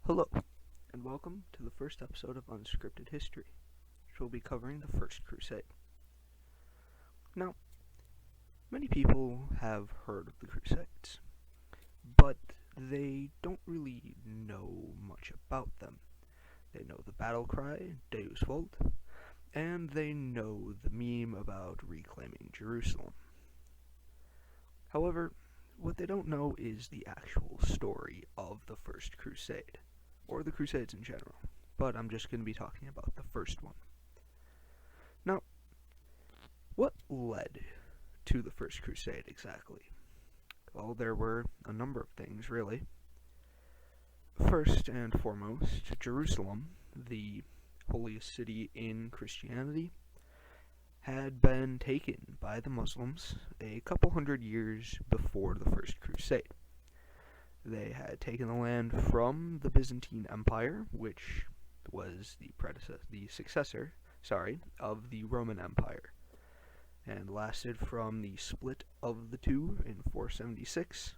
Hello, and welcome to the first episode of Unscripted History, which will be covering the First Crusade. Now, many people have heard of the Crusades, but they don't really know much about them. They know the battle cry, Deus Vult, and they know the meme about reclaiming Jerusalem. However, what they don't know is the actual story of the First Crusade, or the Crusades in general, but I'm just going to be talking about the first one. Now, what led to the First Crusade exactly? Well, there were a number of things, really. First and foremost, Jerusalem, the holiest city in Christianity, had been taken by the Muslims a couple hundred years before the First Crusade. They had taken the land from the Byzantine Empire, which was the successor of the Roman Empire, and lasted from the split of the two in 476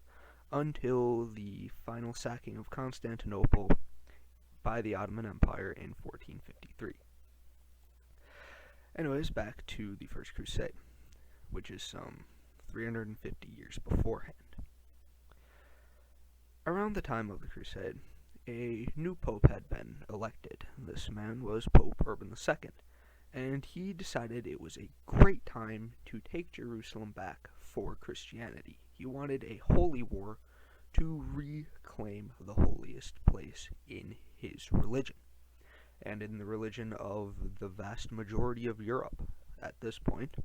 until the final sacking of Constantinople by the Ottoman Empire in 1453. Anyways, back to the First Crusade, which is some 350 years beforehand. Around the time of the Crusade, a new pope had been elected. This man was Pope Urban II, and he decided it was a great time to take Jerusalem back for Christianity. He wanted a holy war to reclaim the holiest place in his religion, and in the religion of the vast majority of Europe at this point.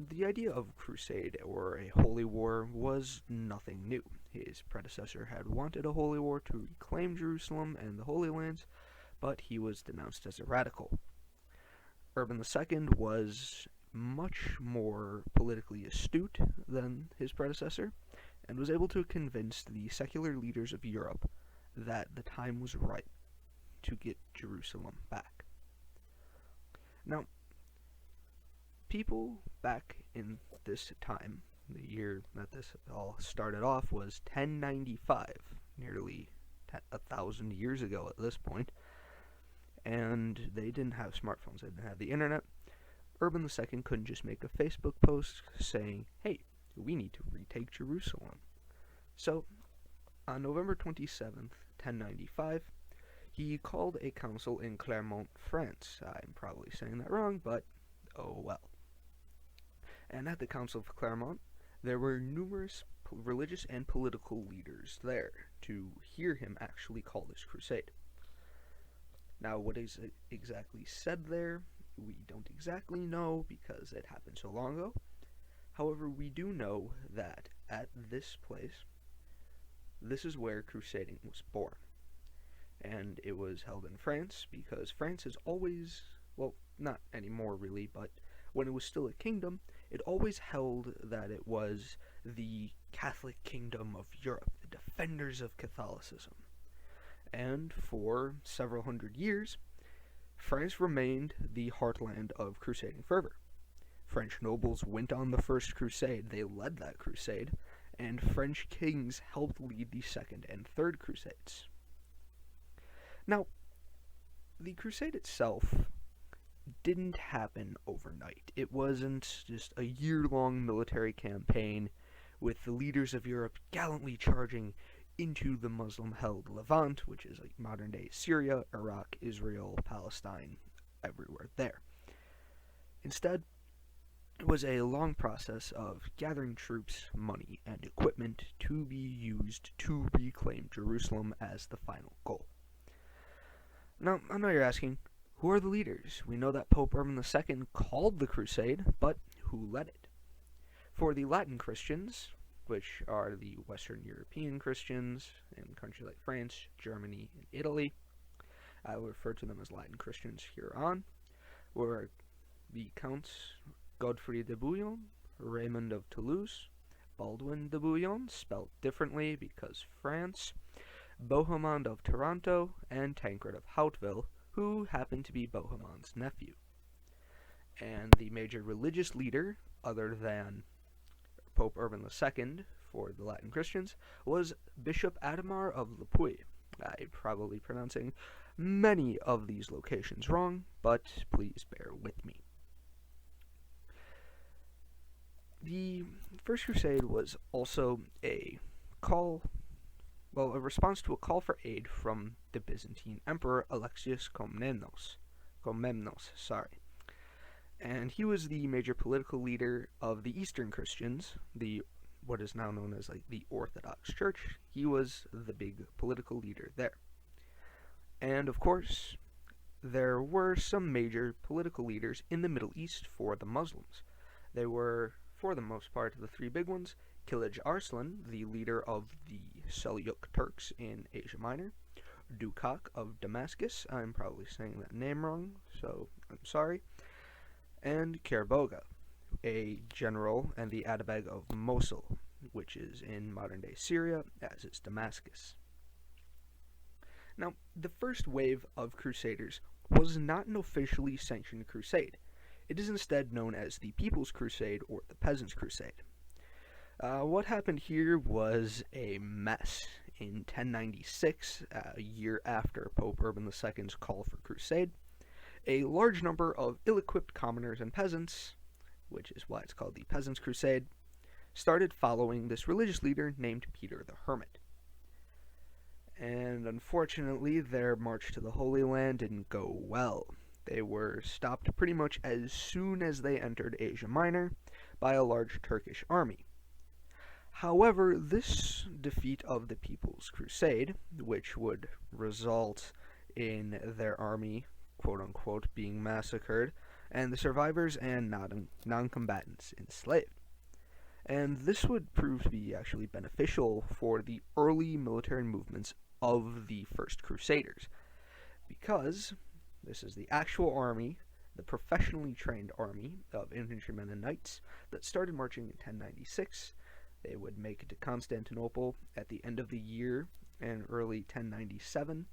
The idea of crusade or a holy war was nothing new. His predecessor had wanted a holy war to reclaim Jerusalem and the Holy Lands, but he was denounced as a radical. Urban II was much more politically astute than his predecessor, and was able to convince the secular leaders of Europe that the time was right to get Jerusalem back. Now, people back in this time, the year that this all started off was 1095, nearly 1,000 years ago at this point, and they didn't have smartphones, they didn't have the internet. Urban II couldn't just make a Facebook post saying, hey, we need to retake Jerusalem. So, on November 27th, 1095, he called a council in Clermont, France. I'm probably saying that wrong, but oh well. And at the Council of Clermont, there were numerous religious and political leaders there to hear him actually call this crusade. Now, what is exactly said there, we don't exactly know because it happened so long ago. However, we do know that at this place, this is where crusading was born. And it was held in France because France has always, well, not anymore really, but when it was still a kingdom, it always held that it was the Catholic kingdom of Europe, the defenders of Catholicism. And for several hundred years, France remained the heartland of crusading fervor. French nobles went on the First Crusade, they led that crusade, and French kings helped lead the Second and Third Crusades. Now, the crusade itself didn't happen overnight. It wasn't just a year-long military campaign with the leaders of Europe gallantly charging into the Muslim-held Levant, which is like modern-day Syria, Iraq, Israel, Palestine, everywhere there. Instead, it was a long process of gathering troops, money, and equipment to be used to reclaim Jerusalem as the final goal. Now, I know you're asking, who are the leaders? We know that Pope Urban II called the crusade, but who led it? For the Latin Christians, which are the Western European Christians in countries like France, Germany, and Italy, I will refer to them as Latin Christians here on, were the Counts Godfrey de Bouillon, Raymond of Toulouse, Baldwin de Bouillon, spelt differently because France, Bohemond of Taranto, and Tancred of Hauteville, who happened to be Bohemond's nephew. And the major religious leader, other than Pope Urban II for the Latin Christians, was Bishop Adhemar of Le Puy, I'm probably pronouncing many of these locations wrong, but please bear with me. The First Crusade was also a response to a call for aid from the Byzantine Emperor Alexius Komnenos. And he was the major political leader of the Eastern Christians, what is now known as the Orthodox Church. He was the big political leader there. And of course, there were some major political leaders in the Middle East for the Muslims. They were, for the most part, the three big ones: Kilij Arslan, the leader of the Seljuk Turks in Asia Minor; Dukak of Damascus, I'm probably saying that name wrong, so I'm sorry; and Kerboga, a general and the Atabeg of Mosul, which is in modern-day Syria, as is Damascus. Now, the first wave of Crusaders was not an officially sanctioned crusade. It is instead known as the People's Crusade or the Peasants' Crusade. What happened here was a mess. In 1096, a year after Pope Urban II's call for crusade, a large number of ill-equipped commoners and peasants, which is why it's called the Peasants' Crusade, started following this religious leader named Peter the Hermit. And unfortunately, their march to the Holy Land didn't go well. They were stopped pretty much as soon as they entered Asia Minor by a large Turkish army. However, this defeat of the People's Crusade, which would result in their army, quote-unquote, being massacred, and the survivors and non-combatants enslaved. And this would prove to be actually beneficial for the early military movements of the First Crusaders, because this is the actual army, the professionally trained army of infantrymen and knights that started marching in 1096. They would make it to Constantinople at the end of the year in early 1097,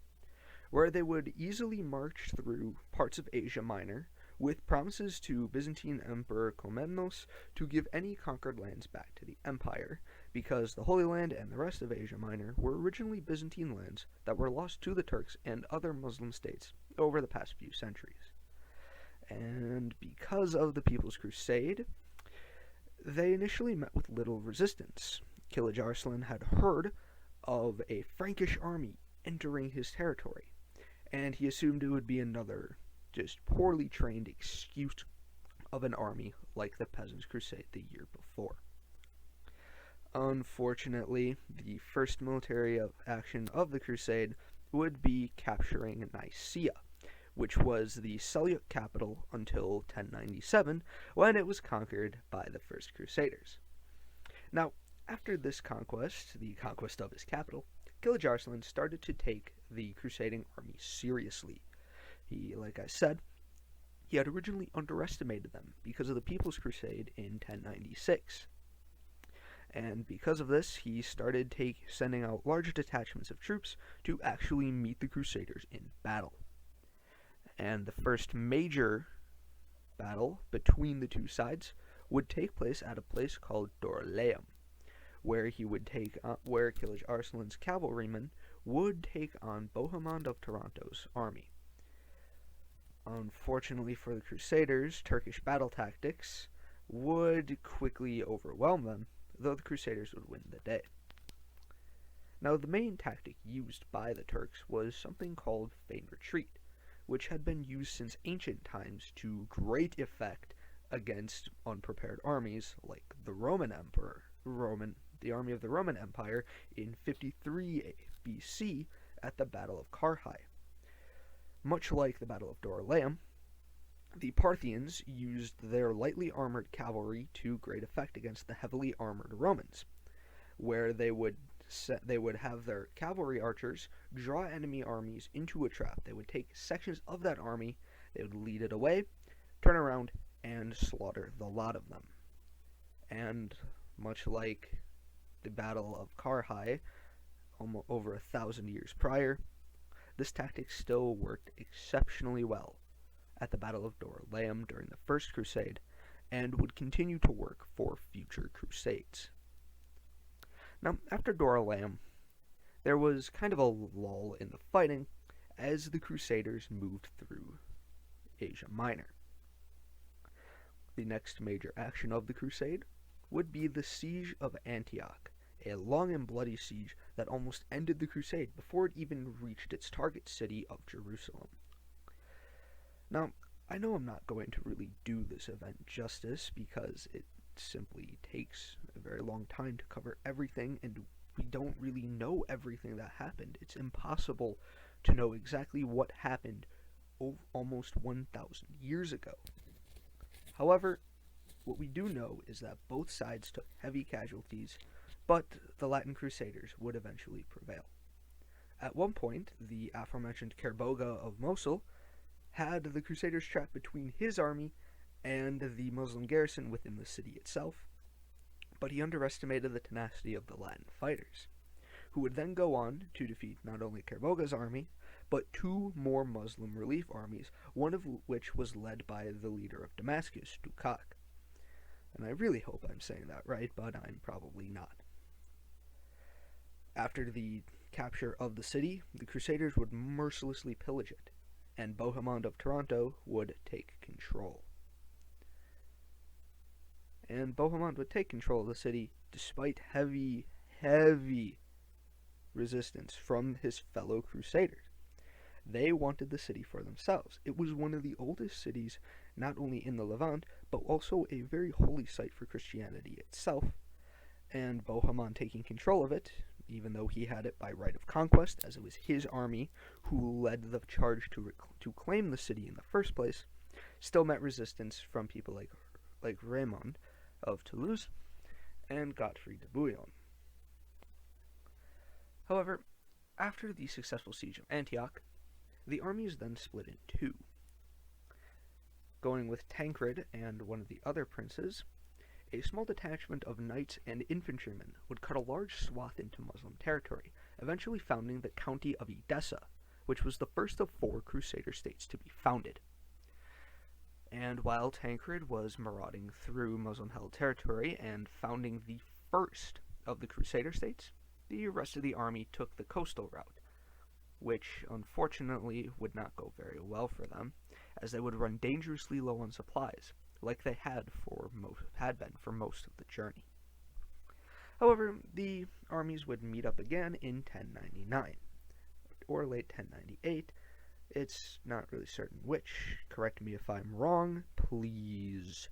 where they would easily march through parts of Asia Minor with promises to Byzantine Emperor Komnenos to give any conquered lands back to the empire, because the Holy Land and the rest of Asia Minor were originally Byzantine lands that were lost to the Turks and other Muslim states over the past few centuries. And because of the People's Crusade, they initially met with little resistance. Kilij Arslan had heard of a Frankish army entering his territory, and he assumed it would be another just poorly trained excuse of an army like the Peasants' Crusade the year before. Unfortunately, the first military action of the crusade would be capturing Nicaea, which was the Seljuk capital until 1097, when it was conquered by the First Crusaders. Now, after this conquest, the conquest of his capital, Kilij Arslan started to take the crusading army seriously. Like I said, he had originally underestimated them because of the People's Crusade in 1096. And because of this, he started sending out large detachments of troops to actually meet the Crusaders in battle. And the first major battle between the two sides would take place at a place called Dorylaeum, where Kilij Arslan's cavalrymen would take on Bohemond of Taranto's army. Unfortunately for the Crusaders, Turkish battle tactics would quickly overwhelm them, though the Crusaders would win the day. Now, the main tactic used by the Turks was something called feign retreat, which had been used since ancient times to great effect against unprepared armies like the army of the Roman Empire in 53 BC at the Battle of Carrhae. Much like the Battle of Dorylaeum, the Parthians used their lightly armored cavalry to great effect against the heavily armored Romans, where they would have their cavalry archers draw enemy armies into a trap. They would take sections of that army, they would lead it away, turn around, and slaughter the lot of them. And much like the Battle of Carrhae, over 1,000 years prior, this tactic still worked exceptionally well at the Battle of Dorylaeum during the First Crusade, and would continue to work for future crusades. Now, after Dorylaeum, there was kind of a lull in the fighting as the Crusaders moved through Asia Minor. The next major action of the crusade would be the Siege of Antioch, a long and bloody siege that almost ended the crusade before it even reached its target city of Jerusalem. Now, I know I'm not going to really do this event justice because it simply takes a very long time to cover everything, and we don't really know everything that happened. It's impossible to know exactly what happened almost 1,000 years ago. However, what we do know is that both sides took heavy casualties, but the Latin Crusaders would eventually prevail. At one point, the aforementioned Kerboga of Mosul had the Crusaders trapped between his army and the Muslim garrison within the city itself, but he underestimated the tenacity of the Latin fighters, who would then go on to defeat not only Kerboga's army, but two more Muslim relief armies, one of which was led by the leader of Damascus, Dukak. And I really hope I'm saying that right, but I'm probably not. After the capture of the city, the Crusaders would mercilessly pillage it, and Bohemond of Taranto would take control. And Bohemond would take control of the city despite heavy resistance from his fellow Crusaders. They wanted the city for themselves. It was one of the oldest cities, not only in the Levant, but also a very holy site for Christianity itself. And Bohemond taking control of it, even though he had it by right of conquest, as it was his army who led the charge to claim the city in the first place, still met resistance from people like Raymond of Toulouse and Godfrey de Bouillon. However, after the successful siege of Antioch, the armies then split in two. Going with Tancred and one of the other princes, a small detachment of knights and infantrymen would cut a large swath into Muslim territory, eventually founding the county of Edessa, which was the first of 4 Crusader states to be founded. And while Tancred was marauding through Muslim-held territory and founding the first of the Crusader states, the rest of the army took the coastal route, which unfortunately would not go very well for them, as they would run dangerously low on supplies, like they had been for most of the journey. However, the armies would meet up again in 1099, or late 1098. It's not really certain which. Correct me if I'm wrong, please.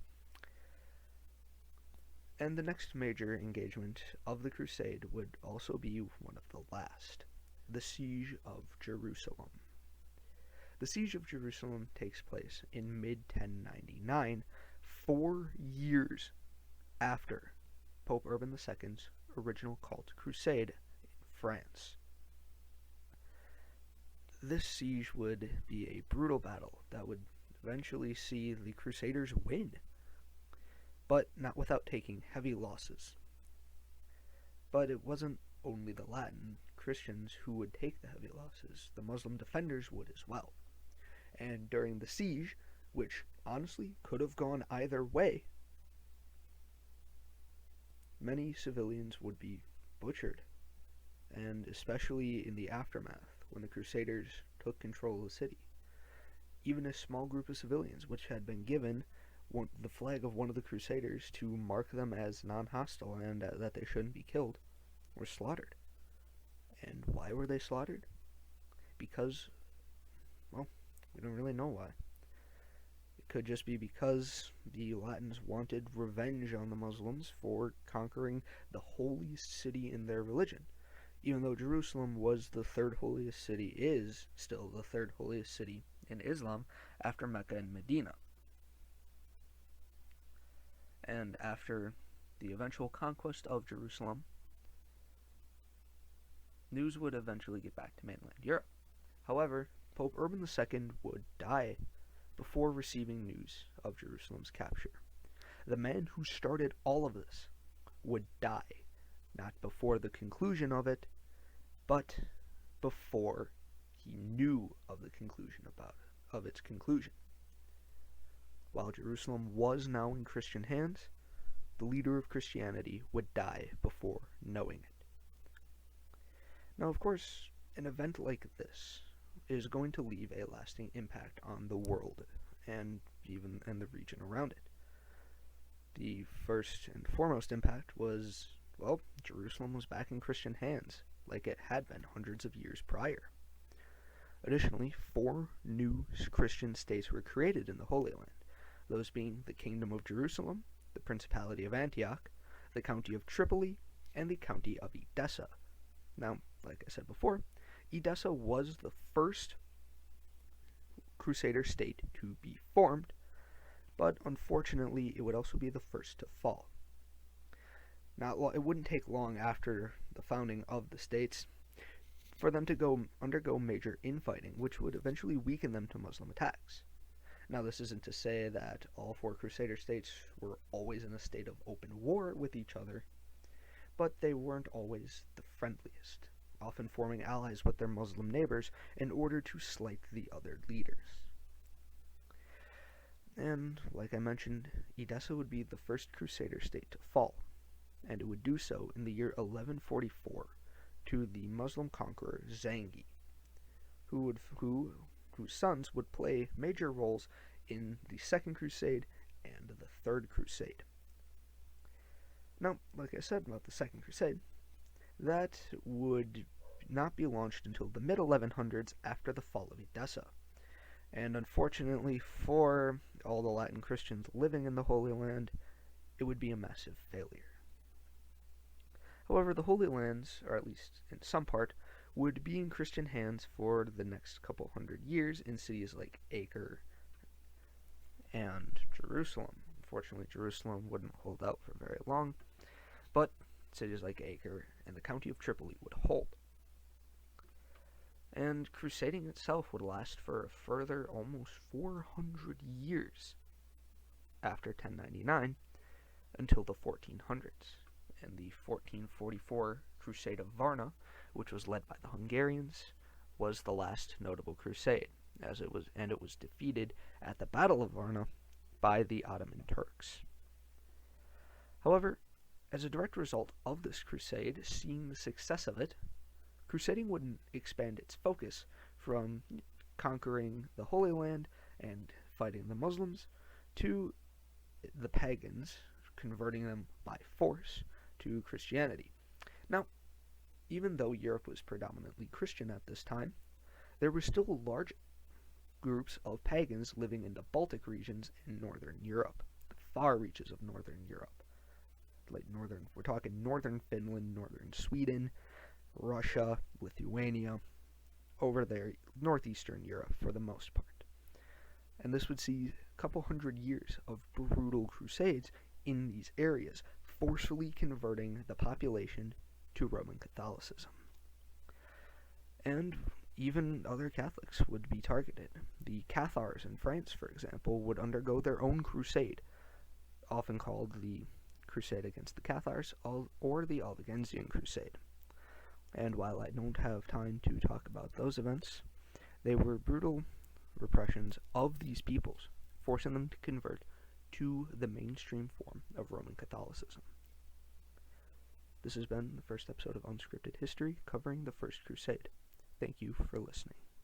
And the next major engagement of the crusade would also be one of the last, the Siege of Jerusalem. The Siege of Jerusalem takes place in mid-1099, 4 years after Pope Urban II's original call to crusade in France. This siege would be a brutal battle that would eventually see the Crusaders win, but not without taking heavy losses. But it wasn't only the Latin Christians who would take the heavy losses, the Muslim defenders would as well. And during the siege, which honestly could have gone either way, many civilians would be butchered, and especially in the aftermath, when the Crusaders took control of the city. Even a small group of civilians, which had been given the flag of one of the Crusaders to mark them as non-hostile and that they shouldn't be killed, were slaughtered. And why were they slaughtered? Because, well, we don't really know why. It could just be because the Latins wanted revenge on the Muslims for conquering the holy city in their religion. Even though Jerusalem was the third holiest city, is still the third holiest city in Islam after Mecca and Medina. And after the eventual conquest of Jerusalem, news would eventually get back to mainland Europe. However, Pope Urban II would die before receiving news of Jerusalem's capture. The man who started all of this would die, not before the conclusion of it, but before he knew of the conclusion of its conclusion. While Jerusalem was now in Christian hands, the leader of Christianity would die before knowing it. Now, of course, an event like this is going to leave a lasting impact on the world and the region around it. The first and foremost impact was, well, Jerusalem was back in Christian hands, like it had been hundreds of years prior. Additionally, 4 new Christian states were created in the Holy Land, those being the Kingdom of Jerusalem, the Principality of Antioch, the County of Tripoli, and the County of Edessa. Now, like I said before, Edessa was the first Crusader state to be formed, but unfortunately it would also be the first to fall. Now, it wouldn't take long after the founding of the states for them to undergo major infighting, which would eventually weaken them to Muslim attacks. Now, this isn't to say that all 4 Crusader states were always in a state of open war with each other, but they weren't always the friendliest, often forming allies with their Muslim neighbors in order to slight the other leaders. And, like I mentioned, Edessa would be the first Crusader state to fall, and it would do so in the year 1144 to the Muslim conqueror Zengi, whose sons would play major roles in the Second Crusade and the Third Crusade. Now, like I said about the Second Crusade, that would not be launched until the mid-1100s after the fall of Edessa. And unfortunately for all the Latin Christians living in the Holy Land, it would be a massive failure. However, the Holy Lands, or at least in some part, would be in Christian hands for the next couple hundred years in cities like Acre and Jerusalem. Unfortunately, Jerusalem wouldn't hold out for very long, but cities like Acre and the County of Tripoli would hold. And crusading itself would last for a further almost 400 years after 1099 until the 1400s. And the 1444 Crusade of Varna, which was led by the Hungarians, was the last notable crusade, it was defeated at the Battle of Varna by the Ottoman Turks. However, as a direct result of this crusade, seeing the success of it, crusading would expand its focus from conquering the Holy Land and fighting the Muslims to the pagans, converting them by force to Christianity. Now, even though Europe was predominantly Christian at this time, there were still large groups of pagans living in the Baltic regions in northern Europe, the far reaches of northern Europe. We're talking northern Finland, northern Sweden, Russia, Lithuania, over there, northeastern Europe for the most part. And this would see a couple hundred years of brutal crusades in these areas, forcefully converting the population to Roman Catholicism. And even other Catholics would be targeted. The Cathars in France, for example, would undergo their own crusade, often called the Crusade against the Cathars or the Albigensian Crusade. And while I don't have time to talk about those events, they were brutal repressions of these peoples, forcing them to convert to the mainstream form of Roman Catholicism. This has been the first episode of Unscripted History covering the First Crusade. Thank you for listening.